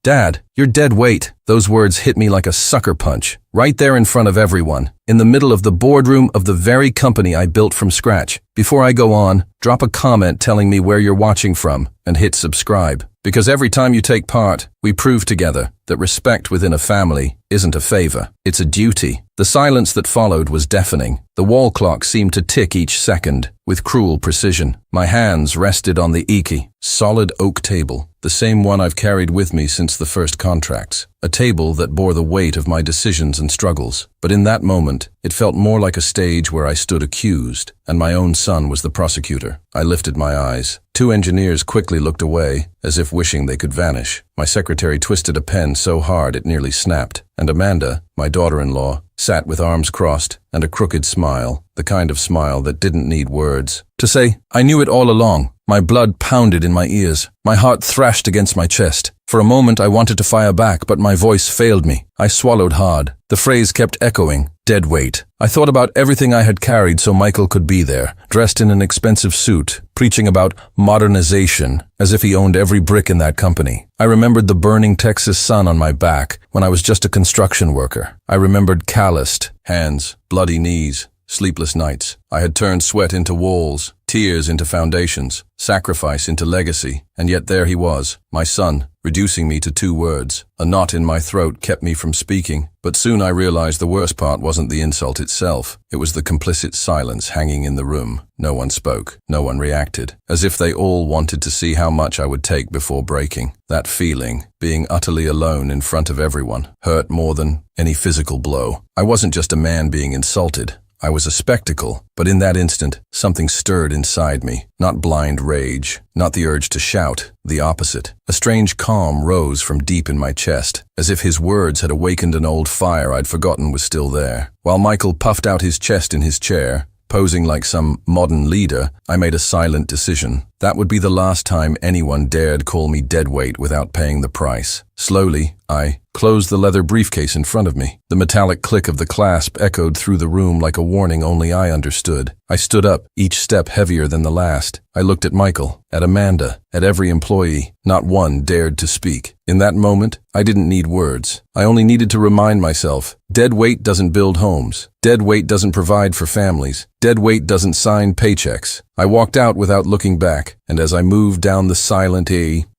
"Dad, you're dead weight." Those words hit me like a sucker punch, right there in front of everyone, in the middle of the boardroom of the very company I built from scratch. Before I go on, drop a comment telling me where you're watching from, and hit subscribe. Because every time you take part, we prove together that respect within a family isn't a favor, it's a duty. The silence that followed was deafening. The wall clock seemed to tick each second, with cruel precision. My hands rested on the Iki, solid oak table, the same one I've carried with me since the first contracts. A table that bore the weight of my decisions and struggles. But in that moment, it felt more like a stage where I stood accused, and my own son was the prosecutor. I lifted my eyes. 2 engineers quickly looked away, as if wishing they could vanish. My secretary twisted a pen so hard it nearly snapped, and Amanda, my daughter-in-law, sat with arms crossed and a crooked smile, the kind of smile that didn't need words. To say, "I knew it all along." My blood pounded in my ears. My heart thrashed against my chest. For a moment I wanted to fire back, but my voice failed me. I swallowed hard. The phrase kept echoing, "dead weight." I thought about everything I had carried so Michael could be there, dressed in an expensive suit, preaching about modernization, as if he owned every brick in that company. I remembered the burning Texas sun on my back when I was just a construction worker. I remembered calloused hands, bloody knees, sleepless nights. I had turned sweat into walls, tears into foundations, sacrifice into legacy, and yet there he was, my son, reducing me to 2 words. A knot in my throat kept me from speaking, but soon I realized the worst part wasn't the insult itself. It was the complicit silence hanging in the room. No one spoke, no one reacted, as if they all wanted to see how much I would take before breaking. That feeling, being utterly alone in front of everyone, hurt more than any physical blow. I wasn't just a man being insulted. I was a spectacle, but in that instant, something stirred inside me. Not blind rage, not the urge to shout, the opposite. A strange calm rose from deep in my chest, as if his words had awakened an old fire I'd forgotten was still there. While Michael puffed out his chest in his chair, posing like some modern leader, I made a silent decision. That would be the last time anyone dared call me deadweight without paying the price. Slowly, I closed the leather briefcase in front of me. The metallic click of the clasp echoed through the room like a warning only I understood. I stood up, each step heavier than the last. I looked at Michael, at Amanda, at every employee. Not one dared to speak. In that moment, I didn't need words. I only needed to remind myself, dead weight doesn't build homes. Dead weight doesn't provide for families. Dead weight doesn't sign paychecks. I walked out without looking back, and as I moved down the silent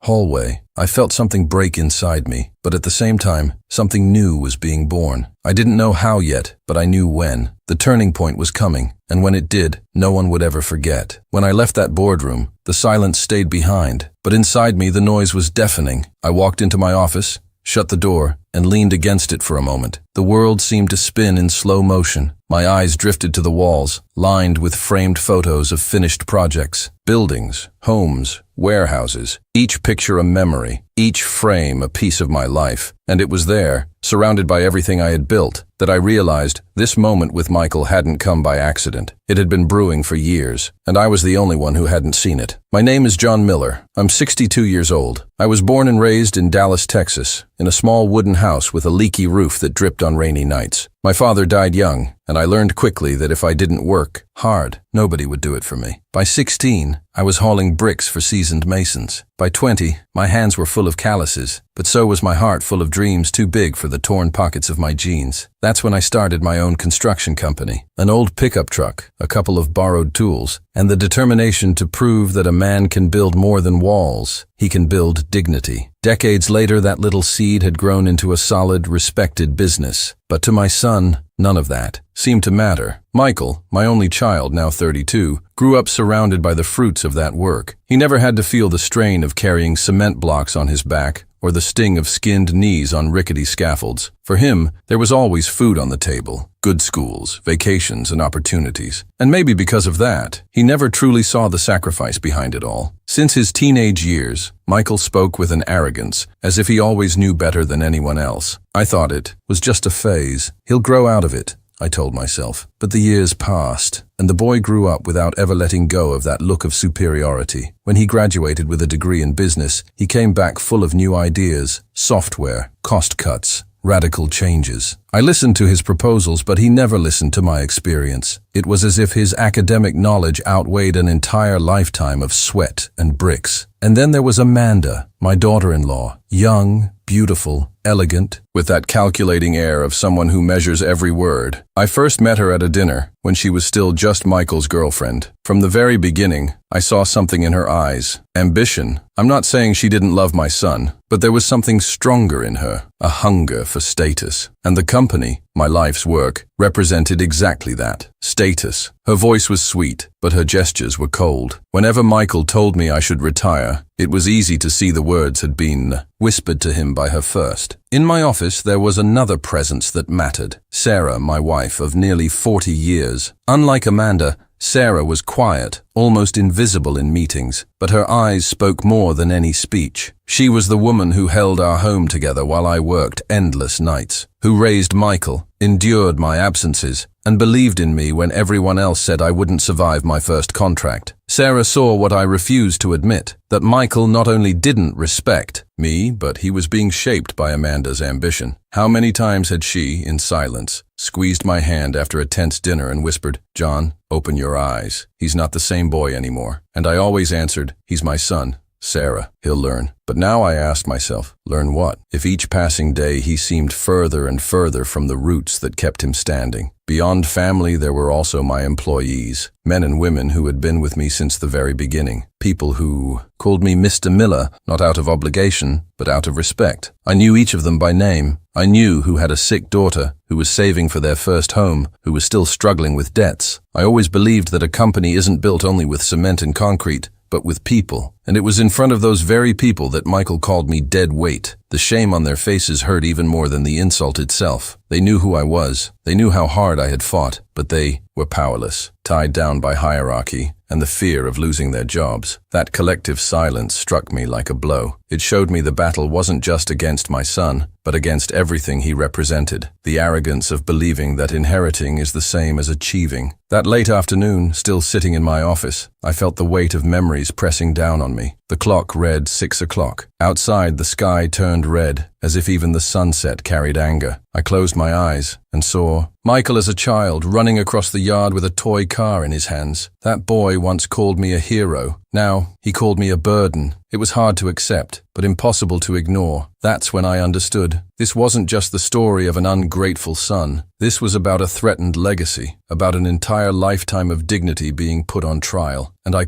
hallway, I felt something break inside me, but at the same time, something new was being born. I didn't know how yet, but I knew when. The turning point was coming, and when it did, no one would ever forget. When I left that boardroom, the silence stayed behind, but inside me the noise was deafening. I walked into my office, shut the door, and leaned against it for a moment. The world seemed to spin in slow motion. My eyes drifted to the walls, lined with framed photos of finished projects, buildings, homes, warehouses, each picture a memory, each frame a piece of my life. And it was there, surrounded by everything I had built, that I realized this moment with Michael hadn't come by accident. It had been brewing for years, and I was the only one who hadn't seen it. My name is John Miller. I'm 62 years old. I was born and raised in Dallas, Texas, in a small wooden house with a leaky roof that dripped on rainy nights. My father died young, and I learned quickly that if I didn't work hard, nobody would do it for me. By 16, I was hauling bricks for seasoned masons. By 20, my hands were full of calluses, but so was my heart full of dreams too big for the torn pockets of my jeans. That's when I started my own construction company. An old pickup truck, a couple of borrowed tools, and the determination to prove that a man can build more than walls. He can build dignity. Decades later, that little seed had grown into a solid, respected business. But to my son, none of that seemed to matter. Michael, my only child, now 32, grew up surrounded by the fruits of that work. He never had to feel the strain of carrying cement blocks on his back or the sting of skinned knees on rickety scaffolds. For him, there was always food on the table, good schools, vacations, and opportunities. And maybe because of that, he never truly saw the sacrifice behind it all. Since his teenage years, Michael spoke with an arrogance, as if he always knew better than anyone else. I thought it was just a phase. He'll grow out of it, I told myself. But the years passed, and the boy grew up without ever letting go of that look of superiority. When he graduated with a degree in business, he came back full of new ideas, software, cost cuts, radical changes. I listened to his proposals, but he never listened to my experience. It was as if his academic knowledge outweighed an entire lifetime of sweat and bricks. And then there was Amanda, my daughter-in-law, young, beautiful, elegant, with that calculating air of someone who measures every word. I first met her at a dinner, when she was still just Michael's girlfriend. From the very beginning, I saw something in her eyes. Ambition. I'm not saying she didn't love my son, but there was something stronger in her, a hunger for status. And the company, my life's work, represented exactly that, status. Her voice was sweet, but her gestures were cold. Whenever Michael told me I should retire, it was easy to see the words had been whispered to him by her first. In my office, there was another presence that mattered. Sarah, my wife of nearly 40 years. Unlike Amanda, Sarah was quiet, almost invisible in meetings, but her eyes spoke more than any speech. She was the woman who held our home together while I worked endless nights, who raised Michael, endured my absences, and believed in me when everyone else said I wouldn't survive my first contract. Sarah saw what I refused to admit, that Michael not only didn't respect me, but he was being shaped by Amanda's ambition. How many times had she, in silence, squeezed my hand after a tense dinner and whispered, "John, open your eyes. He's not the same boy anymore." And I always answered, "He's my son. Sarah, he'll learn." But now I asked myself, learn what? If each passing day he seemed further and further from the roots that kept him standing. Beyond family, there were also my employees, men and women who had been with me since the very beginning. People who called me Mr. Miller, not out of obligation, but out of respect. I knew each of them by name. I knew who had a sick daughter, who was saving for their first home, who was still struggling with debts. I always believed that a company isn't built only with cement and concrete, but with people. And it was in front of those very people that Michael called me dead weight. The shame on their faces hurt even more than the insult itself. They knew who I was. They knew how hard I had fought, but they were powerless, tied down by hierarchy and the fear of losing their jobs. That collective silence struck me like a blow. It showed me the battle wasn't just against my son, but against everything he represented. The arrogance of believing that inheriting is the same as achieving. That late afternoon, still sitting in my office, I felt the weight of memories pressing down on me. The clock read 6 o'clock. Outside, the sky turned red, as if even the sunset carried anger. I closed my eyes and saw Michael as a child running across the yard with a toy car in his hands. That boy once called me a hero. Now, he called me a burden. It was hard to accept, but impossible to ignore. That's when I understood. This wasn't just the story of an ungrateful son. This was about a threatened legacy, about an entire lifetime of dignity being put on trial. And I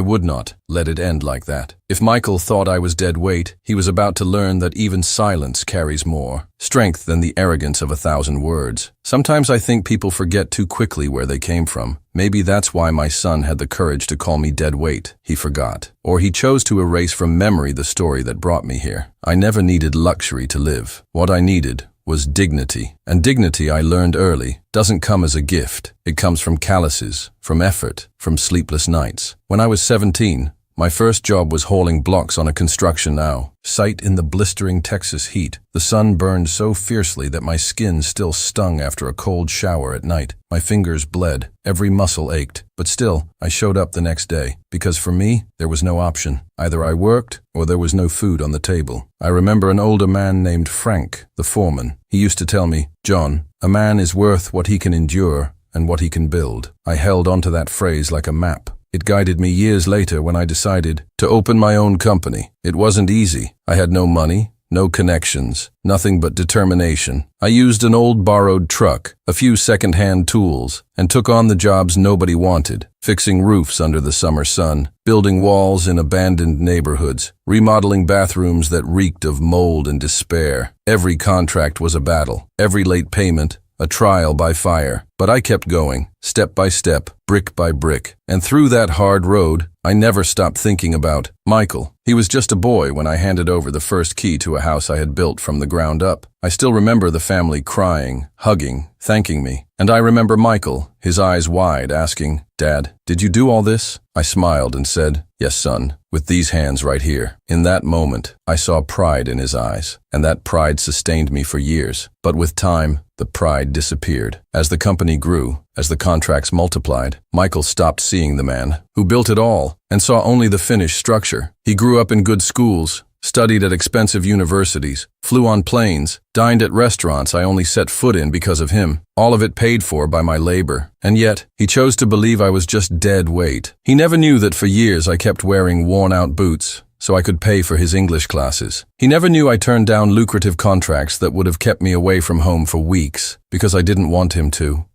would not, let it end like that. If Michael thought I was dead weight, he was about to learn that even silence carries more strength than the arrogance of 1,000 words. Sometimes I think people forget too quickly where they came from. Maybe that's why my son had the courage to call me dead weight. He forgot. Or he chose to erase from memory the story that brought me here. I never needed luxury to live. What I needed was dignity. And dignity, I learned early, doesn't come as a gift. It comes from calluses, from effort, from sleepless nights. When I was 17, my first job was hauling blocks on a construction site in the blistering Texas heat. The sun burned so fiercely that my skin still stung after a cold shower at night. My fingers bled, every muscle ached, but still, I showed up the next day, because for me, there was no option. Either I worked, or there was no food on the table. I remember an older man named Frank, the foreman. He used to tell me, "John, a man is worth what he can endure and what he can build." I held onto that phrase like a map. It guided me years later when I decided to open my own company. It wasn't easy. I had no money, no connections, nothing but determination. I used an old borrowed truck, a few second-hand tools, and took on the jobs nobody wanted, fixing roofs under the summer sun, building walls in abandoned neighborhoods, remodeling bathrooms that reeked of mold and despair. Every contract was a battle, every late payment a trial by fire. But I kept going, step by step, brick by brick. And through that hard road, I never stopped thinking about Michael. He was just a boy when I handed over the first key to a house I had built from the ground up. I still remember the family crying, hugging, thanking me. And I remember Michael, his eyes wide, asking, "Dad, did you do all this?" I smiled and said, "Yes, son, with these hands right here." In that moment, I saw pride in his eyes, and that pride sustained me for years. But with time, the pride disappeared. As the company grew, as the contracts multiplied, Michael stopped seeing the man who built it all and saw only the finished structure. He grew up in good schools, studied at expensive universities, flew on planes, dined at restaurants I only set foot in because of him, all of it paid for by my labor. And yet, he chose to believe I was just dead weight. He never knew that for years I kept wearing worn-out boots, so I could pay for his English classes. He never knew I turned down lucrative contracts that would have kept me away from home for weeks because I didn't want him to,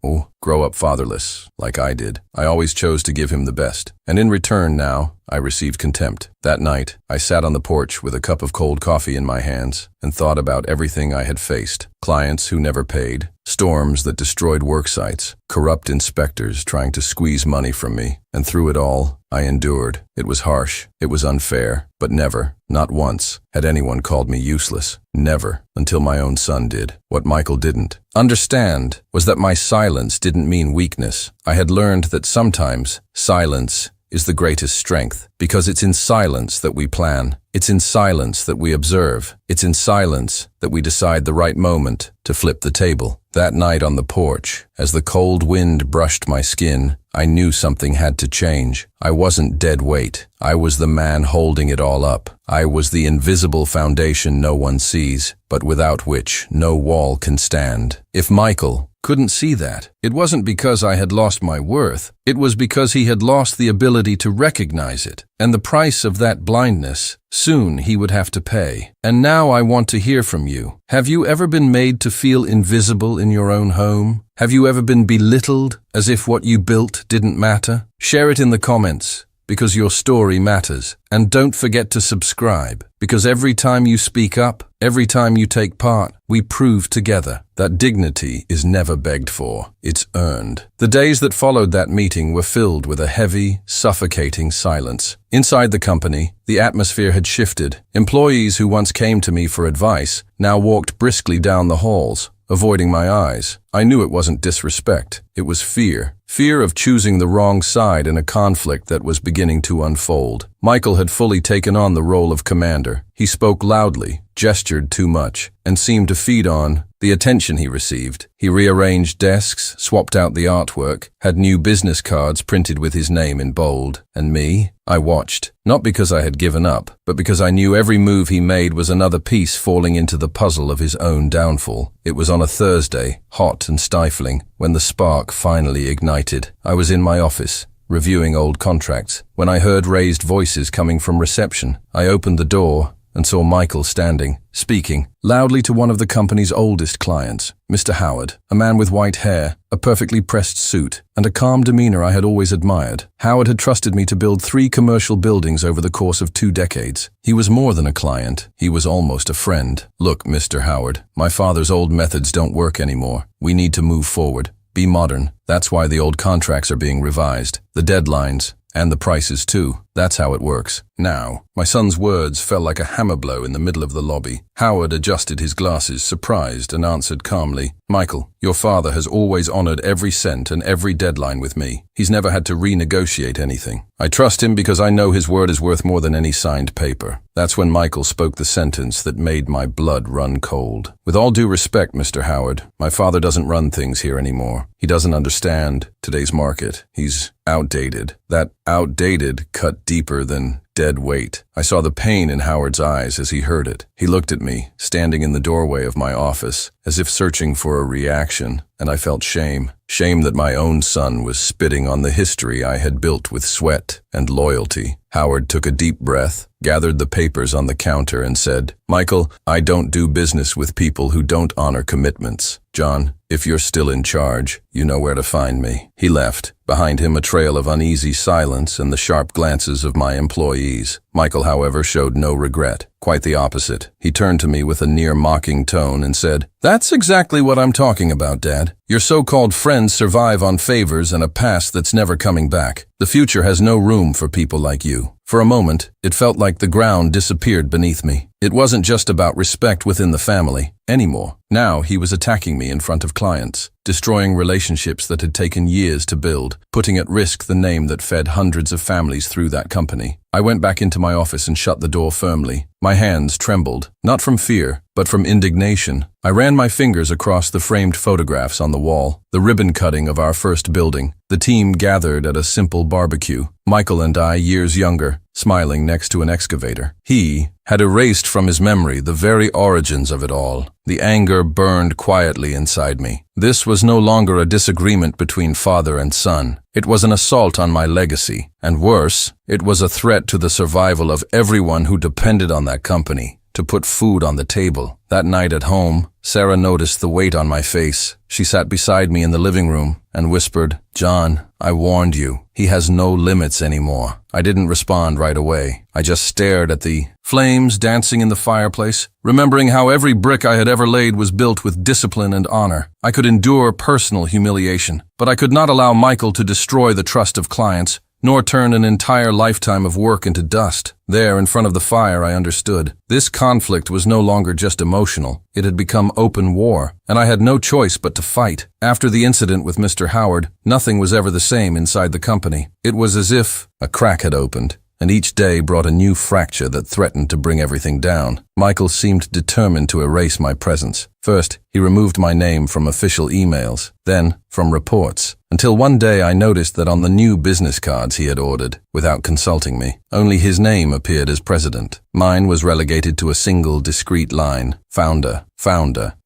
grow up fatherless, like I did. I always chose to give him the best. And in return now, I received contempt. That night, I sat on the porch with a cup of cold coffee in my hands and thought about everything I had faced. Clients who never paid, storms that destroyed work sites, corrupt inspectors trying to squeeze money from me. And through it all, I endured. It was harsh, it was unfair, but never, not once, had anyone called me useless. Never, until my own son did. What Michael didn't understand was that my silence didn't mean weakness. I had learned that sometimes silence is the greatest strength, because it's in silence that we plan. It's in silence that we observe. It's in silence that we decide the right moment to flip the table. That night on the porch, as the cold wind brushed my skin, I knew something had to change. I wasn't dead weight. I was the man holding it all up. I was the invisible foundation no one sees, but without which no wall can stand. If Michael couldn't see that, it wasn't because I had lost my worth. It was because he had lost the ability to recognize it. And the price of that blindness, soon he would have to pay. And now I want to hear from you. Have you ever been made to feel invisible in your own home? Have you ever been belittled as if what you built didn't matter? Share it in the comments, because your story matters. And don't forget to subscribe, because every time you speak up, every time you take part, we prove together that dignity is never begged for, it's earned. The days that followed that meeting were filled with a heavy, suffocating silence. Inside the company, the atmosphere had shifted. Employees who once came to me for advice now walked briskly down the halls, avoiding my eyes. I knew it wasn't disrespect, it was fear. Fear of choosing the wrong side in a conflict that was beginning to unfold. Michael had fully taken on the role of commander. He spoke loudly, gestured too much, and seemed to feed on the attention he received. He rearranged desks, swapped out the artwork, had new business cards printed with his name in bold. And me? I watched, not because I had given up, but because I knew every move he made was another piece falling into the puzzle of his own downfall. It was on a Thursday, hot and stifling, when the spark finally ignited. I was in my office, reviewing old contracts, when I heard raised voices coming from reception. I opened the door and saw Michael standing, speaking loudly to one of the company's oldest clients, Mr. Howard, a man with white hair, a perfectly pressed suit, and a calm demeanor I had always admired. Howard had trusted me to build 3 commercial buildings over the course of 2 decades. He was more than a client. He was almost a friend. Look, Mr. Howard, my father's old methods don't work anymore. We need to move forward. Be modern. That's why the old contracts are being revised. The deadlines, and the prices too. That's how it works. Now, my son's words fell like a hammer blow in the middle of the lobby. Howard adjusted his glasses, surprised, and answered calmly, Michael, your father has always honored every cent and every deadline with me. He's never had to renegotiate anything. I trust him because I know his word is worth more than any signed paper. That's when Michael spoke the sentence that made my blood run cold. With all due respect, Mr. Howard, my father doesn't run things here anymore. He doesn't understand today's market. He's outdated. That outdated cut deeper than dead weight. I saw the pain in Howard's eyes as he heard it. He looked at me, standing in the doorway of my office, as if searching for a reaction, and I felt shame. Shame that my own son was spitting on the history I had built with sweat and loyalty. Howard took a deep breath, gathered the papers on the counter, and said, Michael, I don't do business with people who don't honor commitments. John, if you're still in charge, you know where to find me. He left, behind him a trail of uneasy silence and the sharp glances of my employees. Michael, however, showed no regret. Quite the opposite. He turned to me with a near-mocking tone and said, That's exactly what I'm talking about, Dad. Your so-called friends survive on favors and a past that's never coming back. The future has no room for people like you. For a moment, it felt like the ground disappeared beneath me. It wasn't just about respect within the family anymore. Now he was attacking me in front of clients, destroying relationships that had taken years to build, putting at risk the name that fed hundreds of families through that company. I went back into my office and shut the door firmly. My hands trembled, not from fear, but from indignation. I ran my fingers across the framed photographs on the wall, the ribbon cutting of our first building, the team gathered at a simple barbecue, Michael and I years younger, smiling next to an excavator. He had erased from his memory the very origins of it all. The anger burned quietly inside me. This was no longer a disagreement between father and son. It was an assault on my legacy, and worse, it was a threat to the survival of everyone who depended on that company to put food on the table. That night at home, Sarah noticed the weight on my face. She sat beside me in the living room and whispered, "John, I warned you. He has no limits anymore." I didn't respond right away. I just stared at the flames dancing in the fireplace, remembering how every brick I had ever laid was built with discipline and honor. I could endure personal humiliation, but I could not allow Michael to destroy the trust of clients, nor turn an entire lifetime of work into dust. There, in front of the fire, I understood. This conflict was no longer just emotional. It had become open war, and I had no choice but to fight. After the incident with Mr. Howard, nothing was ever the same inside the company. It was as if a crack had opened, and each day brought a new fracture that threatened to bring everything down. Michael seemed determined to erase my presence. First, he removed my name from official emails, then from reports, until one day I noticed that on the new business cards he had ordered, without consulting me, only his name appeared as president. Mine was relegated to a single discreet line, founder.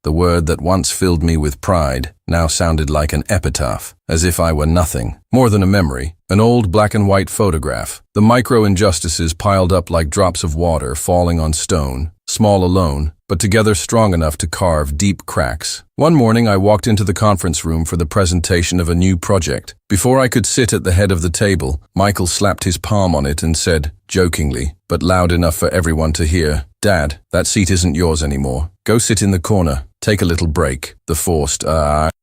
The word that once filled me with pride now sounded like an epitaph, as if I were nothing, more than a memory, an old black and white photograph. The micro-injustices piled up like drops of water falling on stone, small alone, but together strong enough to carve deep cracks. One morning I walked into the conference room for the presentation of a new project. Before I could sit at the head of the table, Michael slapped his palm on it and said, jokingly, but loud enough for everyone to hear, "Dad, that seat isn't yours anymore. Go sit in the corner. Take a little break." The forced,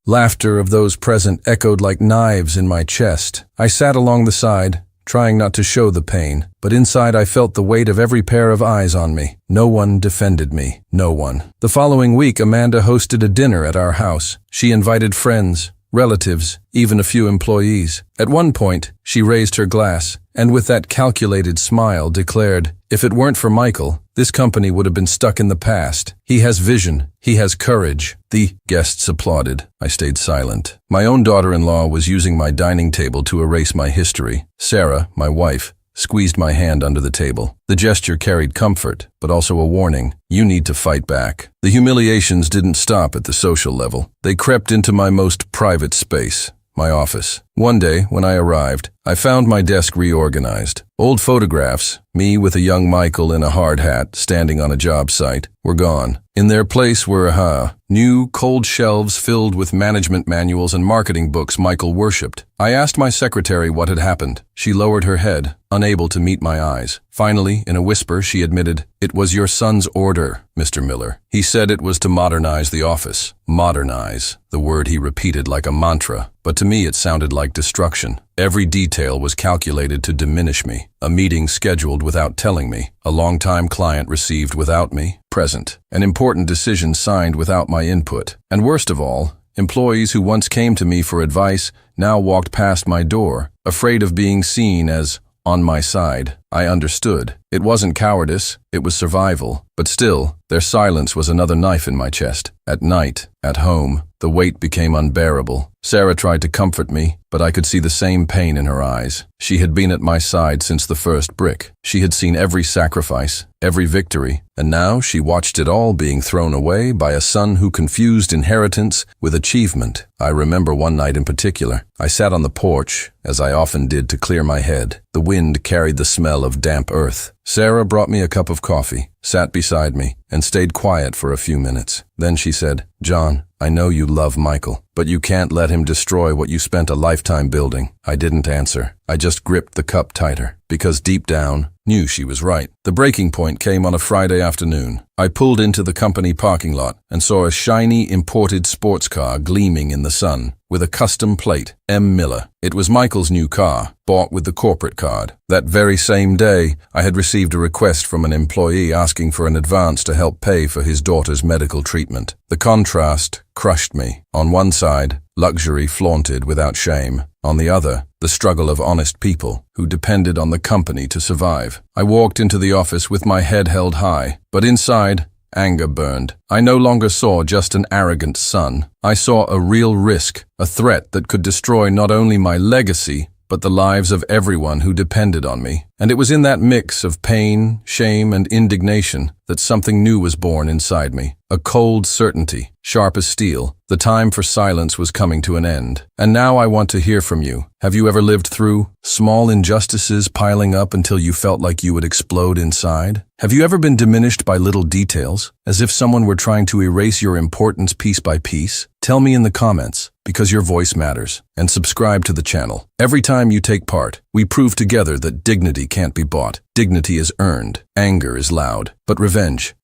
laughter of those present echoed like knives in my chest. I sat along the side, trying not to show the pain, but inside I felt the weight of every pair of eyes on me. No one defended me. No one. The following week, Amanda hosted a dinner at our house. She invited friends, relatives, even a few employees. At one point, she raised her glass, and with that calculated smile declared, "If it weren't for Michael, this company would have been stuck in the past. He has vision. He has courage." The guests applauded. I stayed silent. My own daughter-in-law was using my dining table to erase my history. Sarah, my wife, squeezed my hand under the table. The gesture carried comfort, but also a warning. You need to fight back. The humiliations didn't stop at the social level. They crept into my most private space, my office. One day, when I arrived, I found my desk reorganized. Old photographs, me with a young Michael in a hard hat standing on a job site, were gone. In their place were, new cold shelves filled with management manuals and marketing books Michael worshipped. I asked my secretary what had happened. She lowered her head, unable to meet my eyes. Finally, in a whisper, she admitted, "It was your son's order, Mr. Miller. He said it was to modernize the office." Modernize, the word he repeated like a mantra, but to me it sounded like destruction. Every detail was calculated to diminish me. A meeting scheduled without telling me. A long-time client received without me present. An important decision signed without my input. And worst of all, employees who once came to me for advice now walked past my door, afraid of being seen as on my side. I understood. It wasn't cowardice, it was survival. But still, their silence was another knife in my chest. At night, at home, the weight became unbearable. Sarah tried to comfort me, but I could see the same pain in her eyes. She had been at my side since the first brick. She had seen every sacrifice, every victory, and now she watched it all being thrown away by a son who confused inheritance with achievement. I remember one night in particular. I sat on the porch, as I often did, to clear my head. The wind carried the smell of damp earth. Sarah brought me a cup of coffee, sat beside me, and stayed quiet for a few minutes. Then she said, "John, I know you love Michael, but you can't let him destroy what you spent a lifetime building." I didn't answer. I just gripped the cup tighter, because deep down, knew she was right. The breaking point came on a Friday afternoon. I pulled into the company parking lot and saw a shiny imported sports car gleaming in the sun, with a custom plate, M. Miller. It was Michael's new car, bought with the corporate card. That very same day, I had received a request from an employee asking for an advance to help pay for his daughter's medical treatment. The contrast crushed me. On one side, luxury flaunted without shame. On the other, the struggle of honest people who depended on the company to survive. I walked into the office with my head held high, but inside, anger burned. I no longer saw just an arrogant son. I saw a real risk, a threat that could destroy not only my legacy, but the lives of everyone who depended on me. And it was in that mix of pain, shame, and indignation that something new was born inside me. A cold certainty, sharp as steel. The time for silence was coming to an end. And now I want to hear from you. Have you ever lived through small injustices piling up until you felt like you would explode inside? Have you ever been diminished by little details, as if someone were trying to erase your importance piece by piece? Tell me in the comments, because your voice matters. And subscribe to the channel. Every time you take part, we prove together that dignity can't be bought. Dignity is earned. Anger is loud. But revenge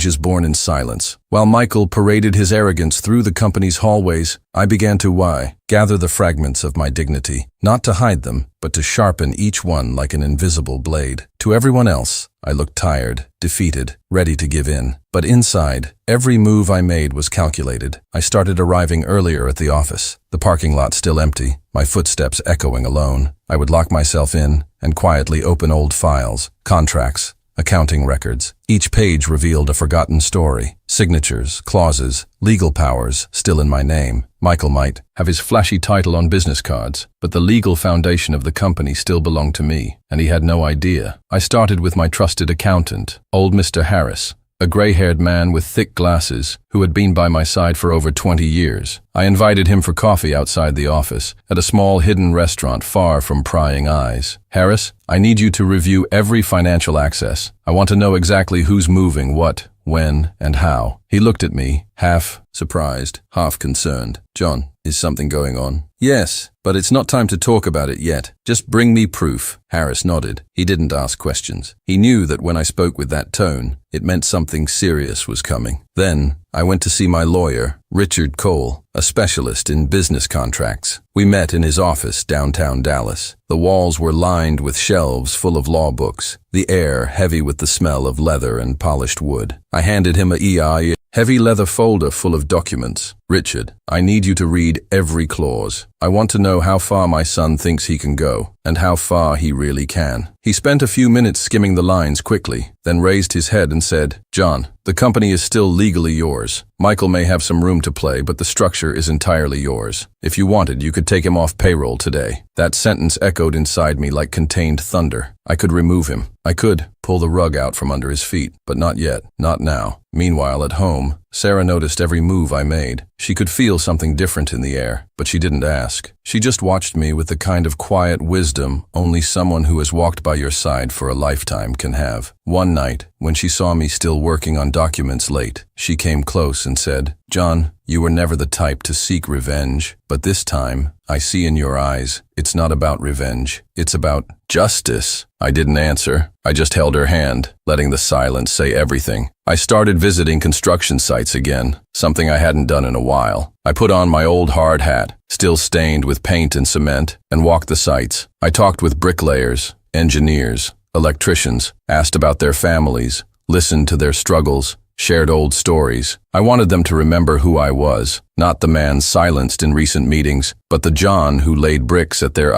is born in silence. While Michael paraded his arrogance through the company's hallways, I began to gather the fragments of my dignity, not to hide them, but to sharpen each one like an invisible blade. To everyone else, I looked tired, defeated, ready to give in. But inside, every move I made was calculated. I started arriving earlier at the office, the parking lot still empty, my footsteps echoing alone. I would lock myself in and quietly open old files, contracts, accounting records. Each page revealed a forgotten story, signatures, clauses, legal powers still in my name. Michael might have his flashy title on business cards, but the legal foundation of the company still belonged to me, and he had no idea. I started with my trusted accountant, old Mr. Harris, a gray-haired man with thick glasses who had been by my side for over 20 years. I invited him for coffee outside the office, at a small hidden restaurant far from prying eyes. Harris, I need you to review every financial access. I want to know exactly who's moving what, when, and how. He looked at me, half surprised, half concerned. John, is something going on? Yes, but it's not time to talk about it yet. Just bring me proof. Harris nodded. He didn't ask questions. He knew that when I spoke with that tone, it meant something serious was coming. Then, I went to see my lawyer, Richard Cole, a specialist in business contracts. We met in his office downtown Dallas. The walls were lined with shelves full of law books, the air heavy with the smell of leather and polished wood. I handed him a heavy leather folder full of documents. Richard, I need you to read every clause. I want to know how far my son thinks he can go, and how far he really can. He spent a few minutes skimming the lines quickly, then raised his head and said, John, the company is still legally yours. Michael may have some room to play, but the structure is entirely yours. If you wanted, you could take him off payroll today. That sentence echoed inside me like contained thunder. I could remove him. I could pull the rug out from under his feet, but not yet, not now. Meanwhile, at home, Sarah noticed every move I made. She could feel something different in the air, but she didn't ask. She just watched me with the kind of quiet wisdom only someone who has walked by your side for a lifetime can have. One night, when she saw me still working on documents late, she came close and said, John, you were never the type to seek revenge, but this time, I see in your eyes, it's not about revenge, it's about justice. I didn't answer. I just held her hand, letting the silence say everything. I started visiting construction sites again, something I hadn't done in a while. I put on my old hard hat, still stained with paint and cement, and walked the sites. I talked with bricklayers, engineers, electricians, asked about their families, listened to their struggles, shared old stories. I wanted them to remember who I was, not the man silenced in recent meetings, but the John who laid bricks at their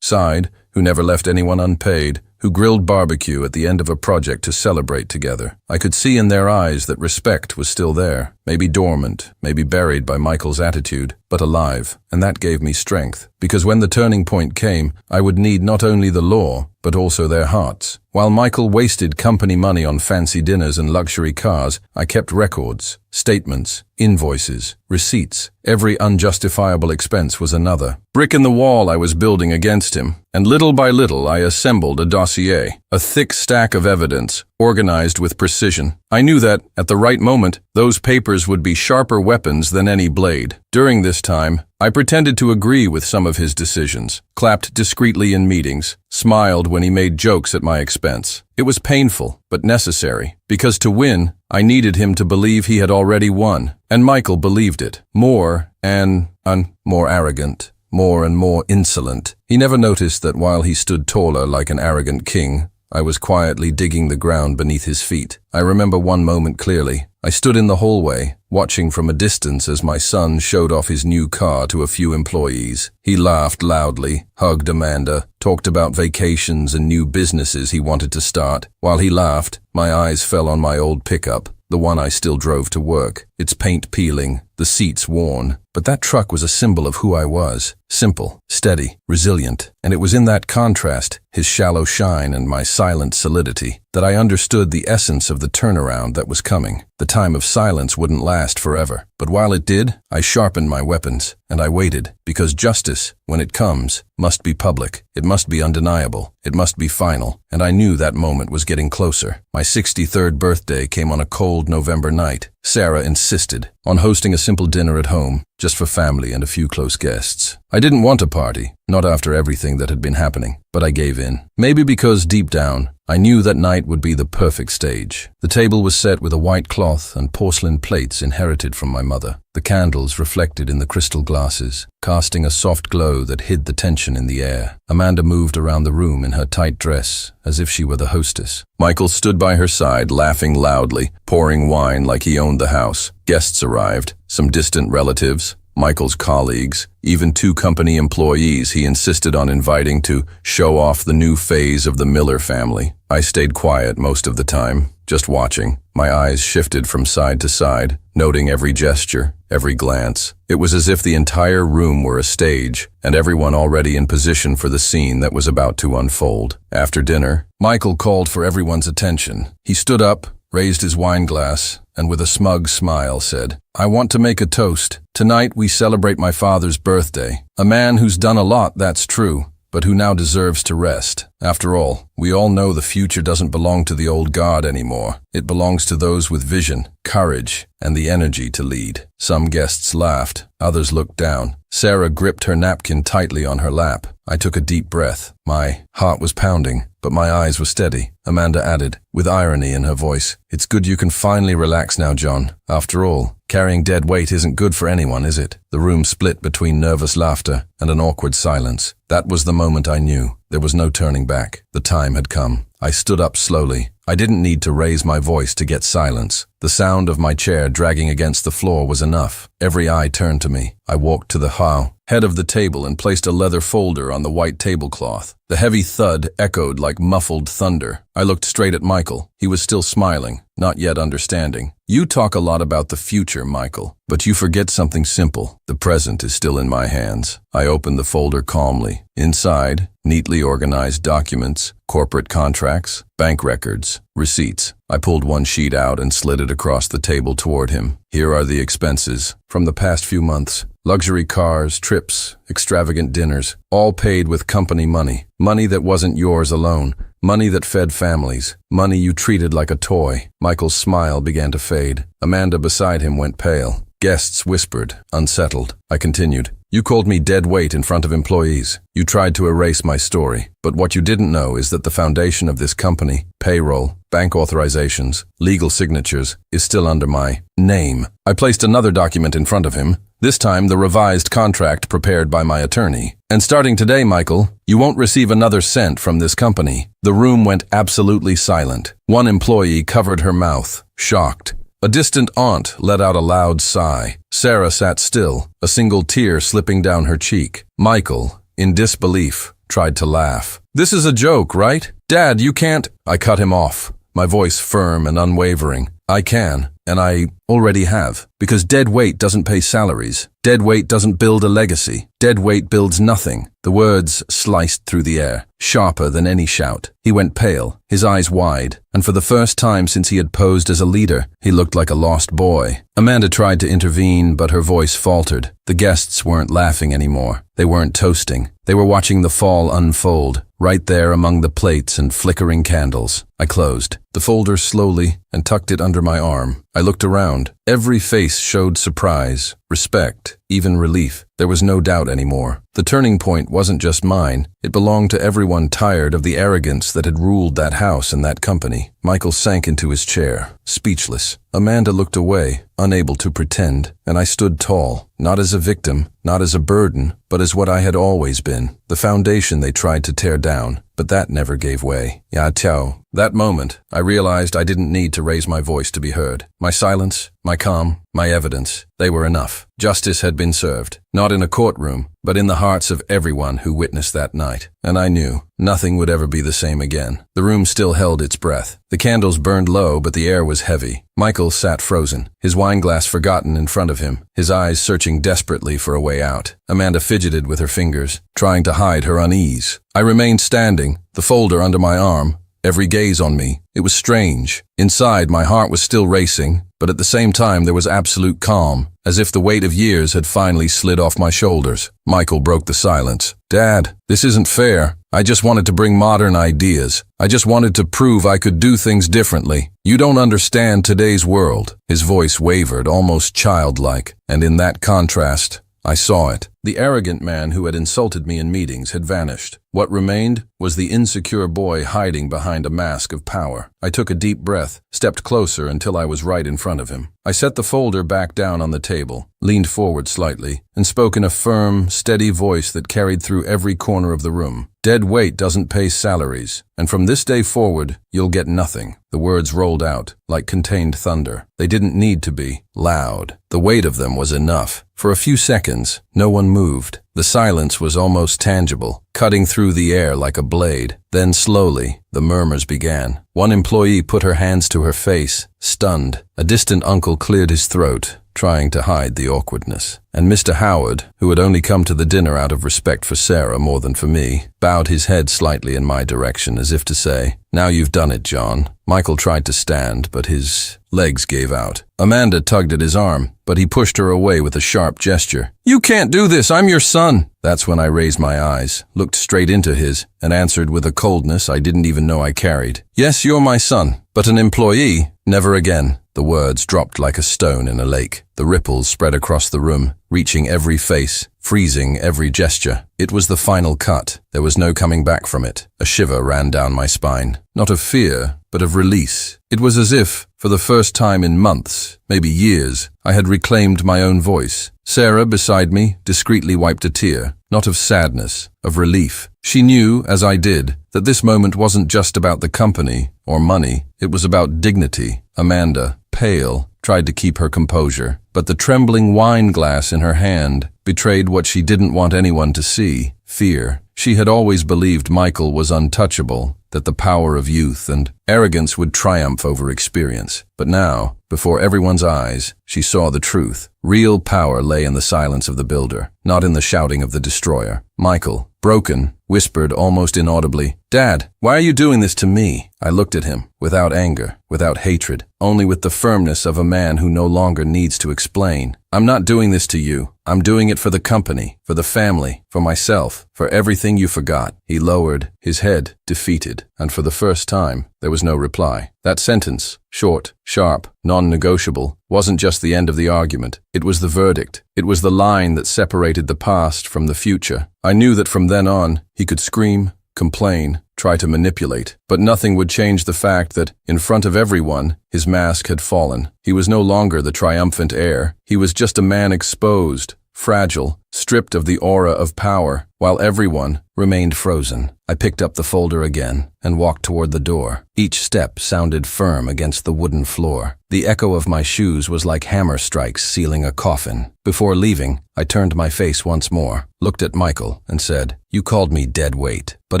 side, who never left anyone unpaid, who grilled barbecue at the end of a project to celebrate together. I could see in their eyes that respect was still there, maybe dormant, maybe buried by Michael's attitude, but alive, and that gave me strength, because when the turning point came, I would need not only the law, but also their hearts. While Michael wasted company money on fancy dinners and luxury cars, I kept records, statements, invoices, receipts. Every unjustifiable expense was another brick in the wall I was building against him, and little by little I assembled a dossier, a thick stack of evidence, organized with precision. I knew that, at the right moment, those papers would be sharper weapons than any blade. During this time, I pretended to agree with some of his decisions, clapped discreetly in meetings, smiled when he made jokes at my expense. It was painful, but necessary, because to win, I needed him to believe he had already won, and Michael believed it. More arrogant, more and more insolent. He never noticed that while he stood taller like an arrogant king, I was quietly digging the ground beneath his feet. I remember one moment clearly. I stood in the hallway, watching from a distance as my son showed off his new car to a few employees. He laughed loudly, hugged Amanda, talked about vacations and new businesses he wanted to start. While he laughed, my eyes fell on my old pickup, the one I still drove to work, its paint peeling, the seats worn, but that truck was a symbol of who I was. Simple, steady, resilient, and it was in that contrast, his shallow shine and my silent solidity, that I understood the essence of the turnaround that was coming. The time of silence wouldn't last forever, but while it did, I sharpened my weapons, and I waited, because justice, when it comes, must be public, it must be undeniable, it must be final, and I knew that moment was getting closer. My 63rd birthday came on a cold November night. Sarah insisted on hosting a simple dinner at home, just for family and a few close guests. I didn't want a party, not after everything that had been happening, but I gave in. Maybe because deep down, I knew that night would be the perfect stage. The table was set with a white cloth and porcelain plates inherited from my mother. The candles reflected in the crystal glasses, casting a soft glow that hid the tension in the air. Amanda moved around the room in her tight dress, as if she were the hostess. Michael stood by her side, laughing loudly, pouring wine like he owned the house. Guests arrived, some distant relatives, Michael's colleagues, even 2 company employees he insisted on inviting to show off the new phase of the Miller family. I stayed quiet most of the time, just watching. My eyes shifted from side to side, noting every gesture, every glance. It was as if the entire room were a stage, and everyone already in position for the scene that was about to unfold. After dinner, Michael called for everyone's attention. He stood up, raised his wine glass, and with a smug smile said, "I want to make a toast. Tonight we celebrate my father's birthday. A man who's done a lot, that's true, but who now deserves to rest. After all, we all know the future doesn't belong to the old guard anymore. It belongs to those with vision, courage, and the energy to lead." Some guests laughed, others looked down. Sarah gripped her napkin tightly on her lap. I took a deep breath. My heart was pounding, but my eyes were steady. Amanda added, with irony in her voice, "It's good you can finally relax now, John. After all, carrying dead weight isn't good for anyone, is it?" The room split between nervous laughter and an awkward silence. That was the moment I knew. There was no turning back. The time had come. I stood up slowly. I didn't need to raise my voice to get silence. The sound of my chair dragging against the floor was enough. Every eye turned to me. I walked to the head of the table and placed a leather folder on the white tablecloth. The heavy thud echoed like muffled thunder. I looked straight at Michael. He was still smiling, not yet understanding. "You talk a lot about the future, Michael, but you forget something simple. The present is still in my hands." I opened the folder calmly. Inside, neatly organized documents, corporate contracts, bank records, receipts. I pulled one sheet out and slid it across the table toward him. "Here are the expenses from the past few months. Luxury cars, trips, extravagant dinners, all paid with company money. Money that wasn't yours alone. Money that fed families. Money you treated like a toy." Michael's smile began to fade. Amanda beside him went pale. Guests whispered, unsettled. I continued. "You called me dead weight in front of employees. You tried to erase my story. But what you didn't know is that the foundation of this company, payroll, bank authorizations, legal signatures, is still under my name." I placed another document in front of him, this time the revised contract prepared by my attorney. "And starting today, Michael, you won't receive another cent from this company." The room went absolutely silent. One employee covered her mouth, shocked. A distant aunt let out a loud sigh. Sarah sat still, a single tear slipping down her cheek. Michael, in disbelief, tried to laugh. "This is a joke, right? Dad, you can't—" I cut him off, my voice firm and unwavering. "I can, and I already have, because dead weight doesn't pay salaries. Dead weight doesn't build a legacy. Dead weight builds nothing." The words sliced through the air, sharper than any shout. He went pale, his eyes wide, and for the first time since he had posed as a leader, he looked like a lost boy. Amanda tried to intervene, but her voice faltered. The guests weren't laughing anymore. They weren't toasting. They were watching the fall unfold, right there among the plates and flickering candles. I closed the folder slowly and tucked it under my arm. I looked around. Every face showed surprise, respect, even relief. There was no doubt anymore. The turning point wasn't just mine. It belonged to everyone tired of the arrogance that had ruled that house and that company. Michael sank into his chair, speechless. Amanda looked away, unable to pretend, and I stood tall, not as a victim, not as a burden, but as what I had always been, the foundation they tried to tear down. But that never gave way. Ya Tiao. That moment, I realized I didn't need to raise my voice to be heard. My silence, my calm, my evidence. They were enough. Justice had been served, not in a courtroom, but in the hearts of everyone who witnessed that night. And I knew nothing would ever be the same again. The room still held its breath. The candles burned low, but the air was heavy. Michael sat frozen, his wineglass forgotten in front of him, his eyes searching desperately for a way out. Amanda fidgeted with her fingers, trying to hide her unease. I remained standing, the folder under my arm, every gaze on me. It was strange. Inside, my heart was still racing, but at the same time there was absolute calm, as if the weight of years had finally slid off my shoulders. Michael broke the silence. "Dad, this isn't fair. I just wanted to bring modern ideas. I just wanted to prove I could do things differently. You don't understand today's world." His voice wavered, almost childlike, and in that contrast, I saw it. The arrogant man who had insulted me in meetings had vanished. What remained was the insecure boy hiding behind a mask of power. I took a deep breath, stepped closer until I was right in front of him. I set the folder back down on the table, leaned forward slightly, and spoke in a firm, steady voice that carried through every corner of the room. "Dead weight doesn't pay salaries, and from this day forward, you'll get nothing." The words rolled out, like contained thunder. They didn't need to be loud. The weight of them was enough. For a few seconds, no one moved. The silence was almost tangible, cutting through the air like a blade. Then slowly, the murmurs began. One employee put her hands to her face, stunned. A distant uncle cleared his throat, trying to hide the awkwardness. And Mr. Howard, who had only come to the dinner out of respect for Sarah more than for me, bowed his head slightly in my direction as if to say, "Now you've done it, John." Michael tried to stand, but his legs gave out. Amanda tugged at his arm, but he pushed her away with a sharp gesture. "You can't do this, I'm your son." That's when I raised my eyes, looked straight into his, and answered with a coldness I didn't even know I carried. "Yes, you're my son, but an employee, never again." The words dropped like a stone in a lake. The ripples spread across the room, reaching every face, freezing every gesture. It was the final cut. There was no coming back from it. A shiver ran down my spine. Not of fear, but of release. It was as if, for the first time in months, maybe years, I had reclaimed my own voice. Sarah, beside me, discreetly wiped a tear, not of sadness, of relief. She knew, as I did, that this moment wasn't just about the company or money. It was about dignity. Amanda, pale, tried to keep her composure, but the trembling wine glass in her hand betrayed what she didn't want anyone to see: fear. She had always believed Michael was untouchable, that the power of youth and arrogance would triumph over experience. But now, before everyone's eyes, she saw the truth. Real power lay in the silence of the builder, not in the shouting of the destroyer. Michael, broken, whispered almost inaudibly, "Dad, why are you doing this to me?" I looked at him, without anger, without hatred, only with the firmness of a man who no longer needs to explain. "I'm not doing this to you. I'm doing it for the company, for the family, for myself, for everything you forgot." He lowered his head, defeated, and for the first time, there was no reply. That sentence, short, sharp, non-negotiable, wasn't just the end of the argument. It was the verdict. It was the line that separated the past from the future. I knew that from then on, he could scream, complain, try to manipulate, but nothing would change the fact that, in front of everyone, his mask had fallen. He was no longer the triumphant heir. He was just a man exposed, fragile, stripped of the aura of power, while everyone remained frozen. I picked up the folder again and walked toward the door. Each step sounded firm against the wooden floor. The echo of my shoes was like hammer strikes sealing a coffin. Before leaving, I turned my face once more, looked at Michael, and said, "You called me dead weight, but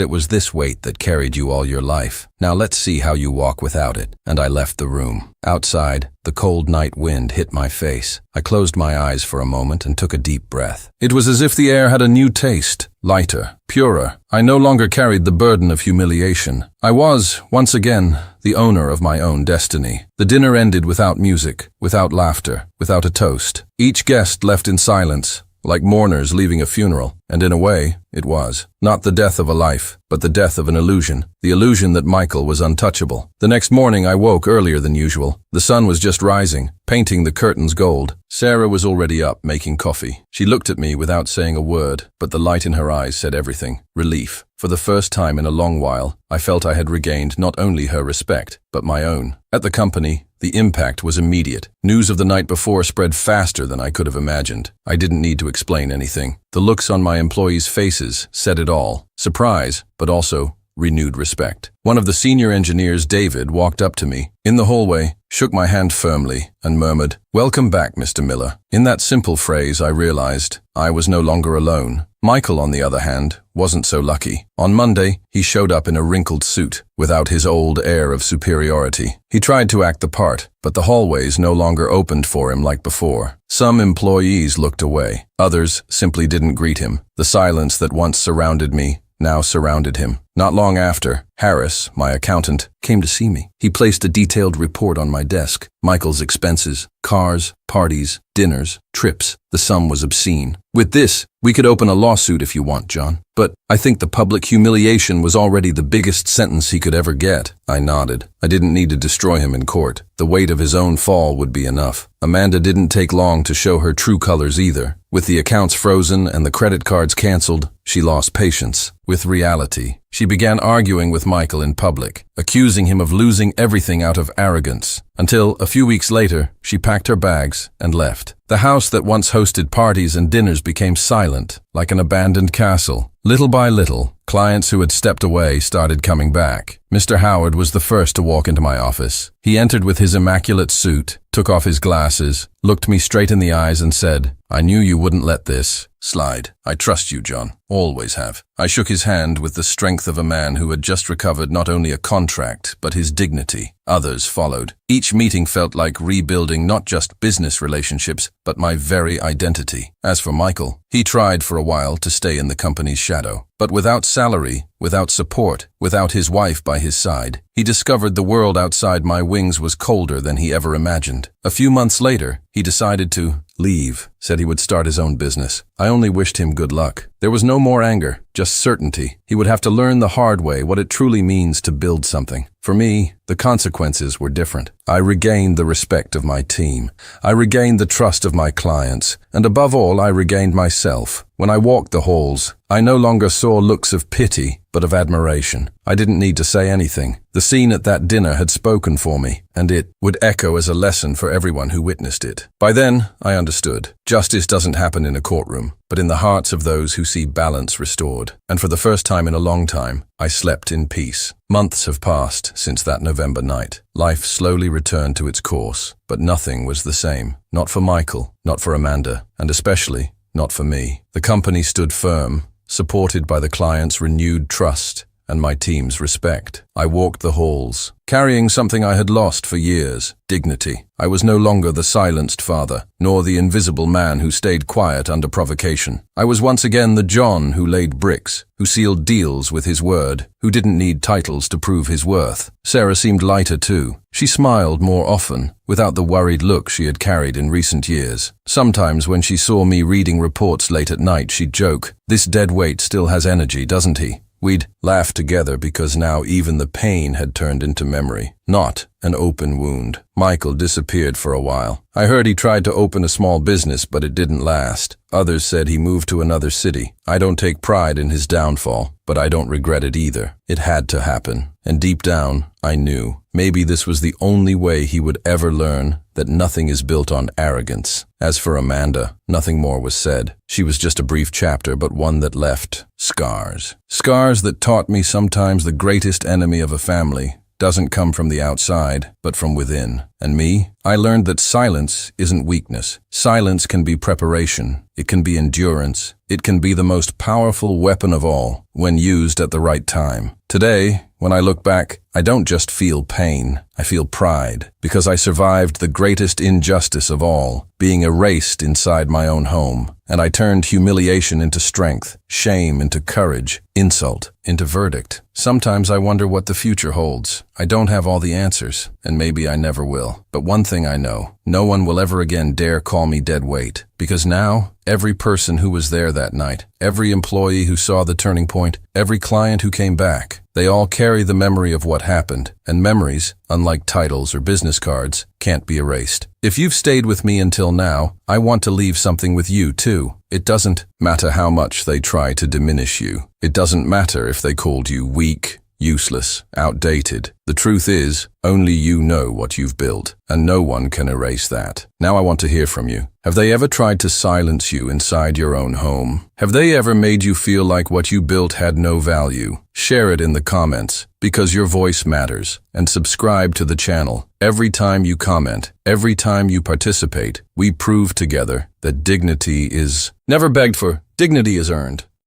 it was this weight that carried you all your life. Now let's see how you walk without it." And I left the room. Outside, the cold night wind hit my face. I closed my eyes for a moment and took a deep breath. It was as if the air had a new taste, lighter, purer. I no longer carried the burden of humiliation. I was, once again, the owner of my own destiny. The dinner ended without music, without laughter, without a toast. Each guest left in silence, like mourners leaving a funeral, and in a way, it was. Not the death of a life, but the death of an illusion. The illusion that Michael was untouchable. The next morning I woke earlier than usual. The sun was just rising, painting the curtains gold. Sarah was already up, making coffee. She looked at me without saying a word, but the light in her eyes said everything. Relief. For the first time in a long while, I felt I had regained not only her respect, but my own. At the company, the impact was immediate. News of the night before spread faster than I could have imagined. I didn't need to explain anything. The looks on my employees' faces said it all. Surprise, but also renewed respect. One of the senior engineers, David, walked up to me in the hallway, shook my hand firmly, and murmured, "Welcome back, Mr. Miller." In that simple phrase, I realized I was no longer alone. Michael, on the other hand, wasn't so lucky. On Monday, he showed up in a wrinkled suit, without his old air of superiority. He tried to act the part, but the hallways no longer opened for him like before. Some employees looked away. Others simply didn't greet him. The silence that once surrounded me now surrounded him. Not long after, Harris, my accountant, came to see me. He placed a detailed report on my desk. Michael's expenses, cars, parties, dinners, trips. The sum was obscene. "With this, we could open a lawsuit if you want, John." "But I think the public humiliation was already the biggest sentence he could ever get." I nodded. I didn't need to destroy him in court. The weight of his own fall would be enough. Amanda didn't take long to show her true colors either. With the accounts frozen and the credit cards canceled, she lost patience with reality. She began arguing with Michael in public, accusing him of losing everything out of arrogance, until a few weeks later, she packed her bags and left. The house that once hosted parties and dinners became silent, like an abandoned castle. Little by little, clients who had stepped away started coming back. Mr. Howard was the first to walk into my office. He entered with his immaculate suit, took off his glasses, looked me straight in the eyes and said, "I knew you wouldn't let this slide. I trust you, John. Always have." I shook his hand with the strength of a man who had just recovered not only a contract, but his dignity. Others followed. Each meeting felt like rebuilding not just business relationships, but my very identity. As for Michael, he tried for a while to stay in the company's shadow. But without salary, without support, without his wife by his side, he discovered the world outside my wings was colder than he ever imagined. A few months later, he decided to leave, said he would start his own business. I only wished him good luck. There was no more anger, just certainty. He would have to learn the hard way what it truly means to build something. For me, the consequences were different. I regained the respect of my team. I regained the trust of my clients. And above all, I regained myself. When I walked the halls, I no longer saw looks of pity, but of admiration. I didn't need to say anything. The scene at that dinner had spoken for me, and it would echo as a lesson for everyone who witnessed it. By then, I understood. Justice doesn't happen in a courtroom, but in the hearts of those who see balance restored. And for the first time in a long time, I slept in peace. Months have passed since that November night. Life slowly returned to its course, but nothing was the same. Not for Michael, not for Amanda, and especially not for me. The company stood firm, supported by the client's renewed trust and my team's respect. I walked the halls, carrying something I had lost for years, dignity. I was no longer the silenced father, nor the invisible man who stayed quiet under provocation. I was once again the John who laid bricks, who sealed deals with his word, who didn't need titles to prove his worth. Sarah seemed lighter too. She smiled more often, without the worried look she had carried in recent years. Sometimes when she saw me reading reports late at night, she'd joke, "This dead weight still has energy, doesn't he?" We'd laugh together because now even the pain had turned into memory, not an open wound. Michael disappeared for a while. I heard he tried to open a small business, but it didn't last. Others said he moved to another city. I don't take pride in his downfall, but I don't regret it either. It had to happen. And deep down, I knew maybe this was the only way he would ever learn that nothing is built on arrogance. As for Amanda, nothing more was said. She was just a brief chapter, but one that left scars. Scars that taught me sometimes the greatest enemy of a family doesn't come from the outside, but from within. And me, I learned that silence isn't weakness. Silence can be preparation. It can be endurance. It can be the most powerful weapon of all when used at the right time. Today, when I look back, I don't just feel pain. I feel pride because I survived the greatest injustice of all, being erased inside my own home. And I turned humiliation into strength, shame into courage, insult into verdict. Sometimes I wonder what the future holds. I don't have all the answers, and maybe I never will. But one thing I know, no one will ever again dare call me dead weight. Because now, every person who was there that night, every employee who saw the turning point, every client who came back, they all carry the memory of what happened. And memories, unlike titles or business cards, can't be erased. If you've stayed with me until now, I want to leave something with you too. It doesn't matter how much they try to diminish you. It doesn't matter if they called you weak, useless, outdated. The truth is, only you know what you've built, and no one can erase that. Now I want to hear from you. Have they ever tried to silence you inside your own home? Have they ever made you feel like what you built had no value? share it in the comments, because your voice matters, and subscribe to the channel. Every time you comment, every time you participate, we prove together that dignity is never begged for, dignity is earned.